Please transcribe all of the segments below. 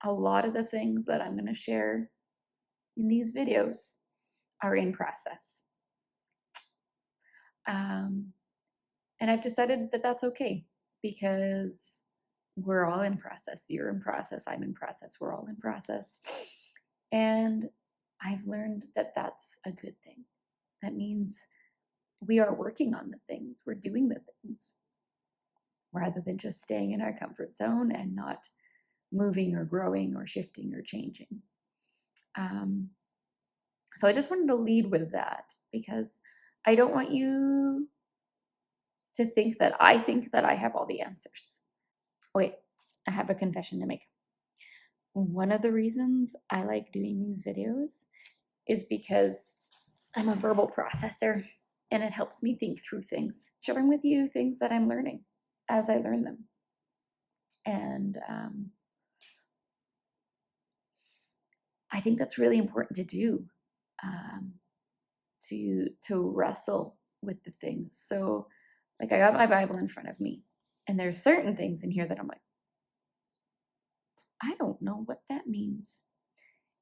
a lot of the things that I'm going to share in these videos are in process. And I've decided that that's okay, because we're all in process. You're in process. I'm in process. We're all in process. And I've learned that that's a good thing. That means we are working on the things, we're doing the things, rather than just staying in our comfort zone and not moving or growing or shifting or changing. So I just wanted to lead with that, because I don't want you to think that I have all the answers. Wait, I have a confession to make. One of the reasons I like doing these videos is because I'm a verbal processor, and it helps me think through things, sharing with you things that I'm learning as I learn them. And I think that's really important to do, to wrestle with the things. So, like, I got my Bible in front of me, and there's certain things in here that I'm like, I don't know what that means.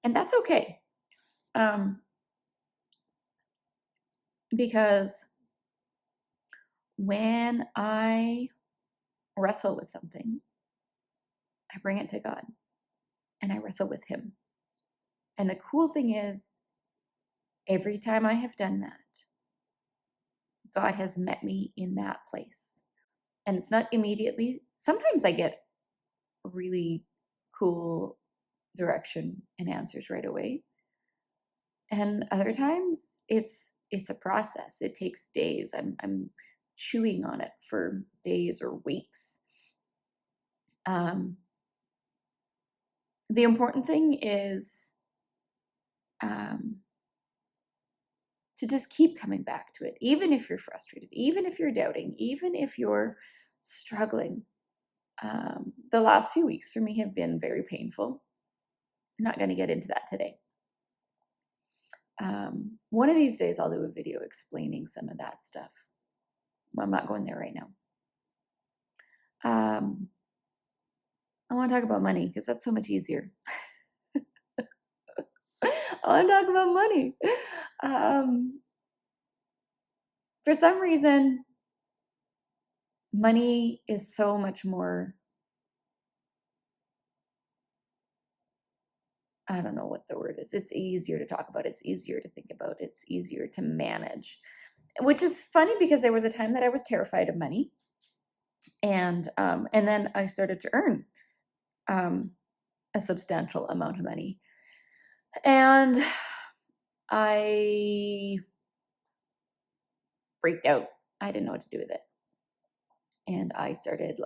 And that's okay. Because when I wrestle with something, I bring it to God and I wrestle with Him. And the cool thing is, every time I have done that, God has met me in that place. And it's not immediately. Sometimes I get really cool direction and answers right away. And other times it's a process. It takes days. I'm chewing on it for days or weeks. The important thing is to just keep coming back to it, even if you're frustrated, even if you're doubting, even if you're struggling. The last few weeks for me have been very painful. I'm not going to get into that today. One of these days I'll do a video explaining some of that stuff. I'm not going there right now. I want to talk about money, because that's so much easier. I want to talk about money. For some reason, money is so much more, I don't know what the word is. It's easier to talk about. It's easier to think about. It's easier to manage, which is funny, because there was a time that I was terrified of money. And then I started to earn a substantial amount of money. And I freaked out. I didn't know what to do with it. And I started,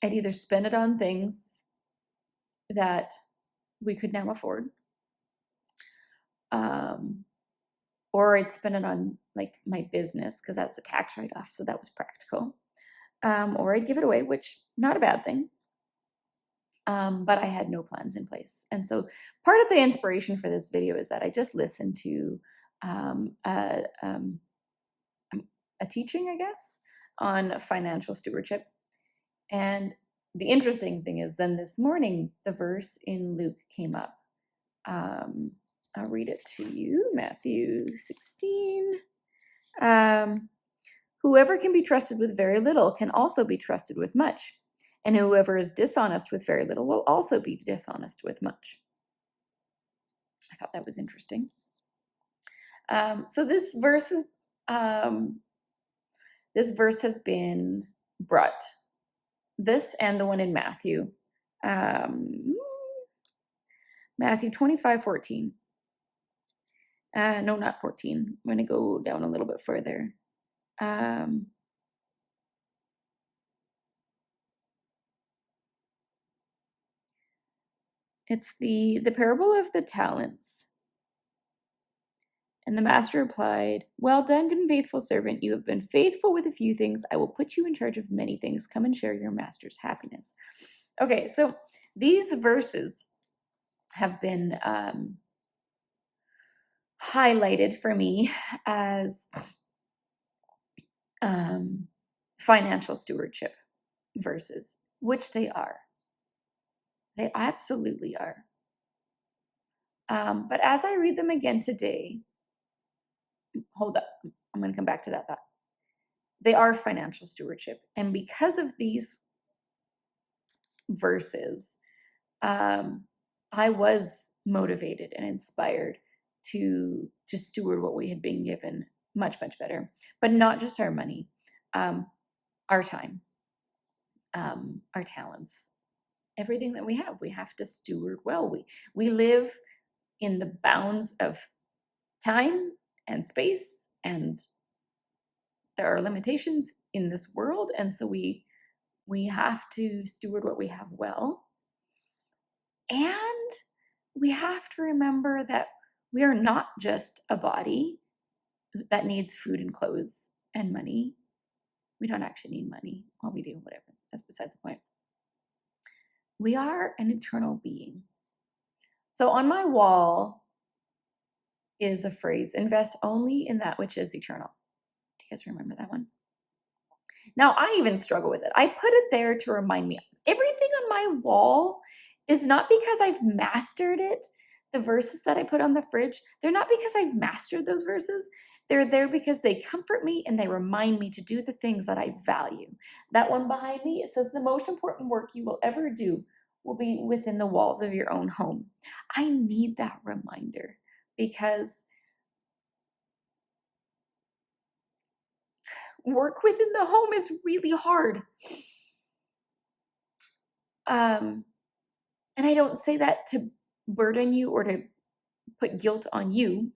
I'd either spend it on things that we could now afford, or I'd spend it on, like, my business, because that's a tax write-off, so that was practical. Or I'd give it away, which, not a bad thing. But I had no plans in place. And so part of the inspiration for this video is that I just listened to a teaching, I guess, on financial stewardship. And the interesting thing is, then this morning, the verse in Luke came up. I'll read it to you, Matthew 16. Whoever can be trusted with very little can also be trusted with much. And whoever is dishonest with very little will also be dishonest with much. I thought that was interesting. So this verse has been brought. This and the one in Matthew. Matthew 25:14. No, not 14. I'm going to go down a little bit further. It's the parable of the talents. And the master replied, "Well done, good and faithful servant. You have been faithful with a few things. I will put you in charge of many things. Come and share your master's happiness." Okay, so these verses have been highlighted for me as financial stewardship verses. which they are. They absolutely are. But as I read them again today, hold up, I'm going to come back to that thought. They are financial stewardship. And because of these verses, I was motivated and inspired to steward what we had been given much, much better. But not just our money, our time, our talents, everything that we have to steward well. We live in the bounds of time and space, and there are limitations in this world, and so we have to steward what we have well. And we have to remember that we are not just a body that needs food and clothes and money. We don't actually need money. Well, we do, whatever. That's beside the point. We are an eternal being. So on my wall is a phrase, invest only in that which is eternal. Do you guys remember that one? Now, I even struggle with it. I put it there to remind me. Everything on my wall is not because I've mastered it. The verses that I put on the fridge, they're not because I've mastered those verses. They're there because they comfort me and they remind me to do the things that I value. That one behind me, it says the most important work you will ever do will be within the walls of your own home. I need that reminder because work within the home is really hard. And I don't say that to burden you or to put guilt on you.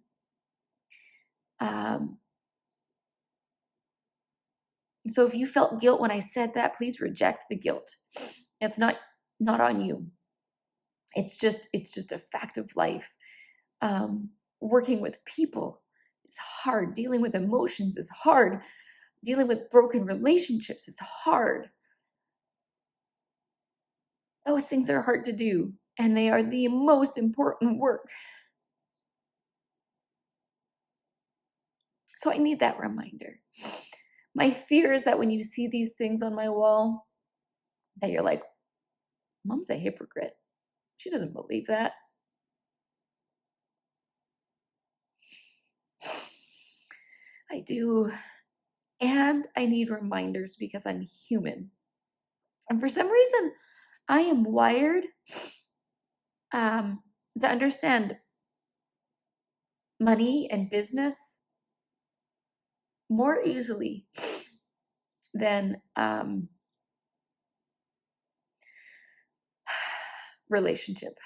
So if you felt guilt when I said that, please reject the guilt. It's not on you. It's just a fact of life. Working with people is hard. Dealing with emotions is hard. Dealing with broken relationships is hard. Those things are hard to do, and they are the most important work. So I need that reminder. My fear is that when you see these things on my wall, that you're like, Mom's a hypocrite. She doesn't believe that. I do. And I need reminders because I'm human. And for some reason, I am wired to understand money and business more easily than relationship.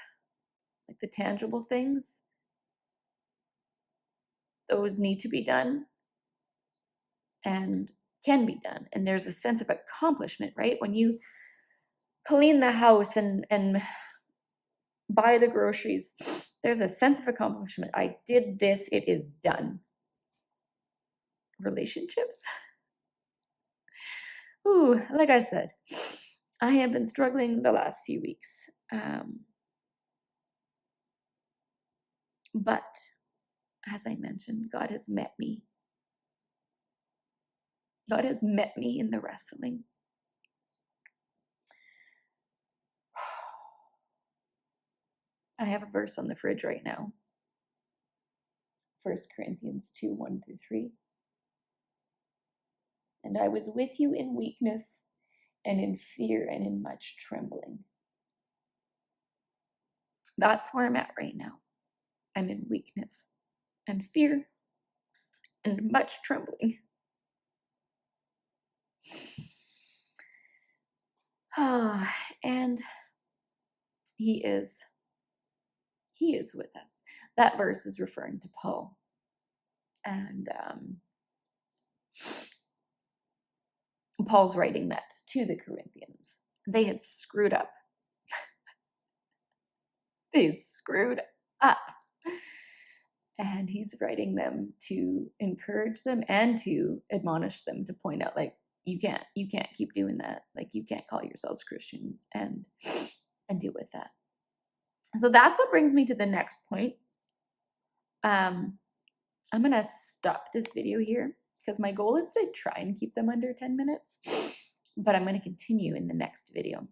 Like the tangible things, those need to be done and can be done. And there's a sense of accomplishment, right? When you clean the house and buy the groceries, there's a sense of accomplishment. I did this, it is done. Relationships? Ooh, like I said, I have been struggling the last few weeks. But as I mentioned, God has met me. God has met me in the wrestling. I have a verse on the fridge right now. 1 Corinthians 2, 1-3. And I was with you in weakness and in fear and in much trembling. That's where I'm at right now. I'm in weakness and fear and much trembling. And he is with us. That verse is referring to Paul. And Paul's writing that to the Corinthians. They had screwed up. They had screwed up. And he's writing them to encourage them and to admonish them, to point out, like, you can't keep doing that. Like, you can't call yourselves Christians and deal with that. So that's what brings me to the next point. I'm going to stop this video here because my goal is to try and keep them under 10 minutes. but I'm going to continue in the next video.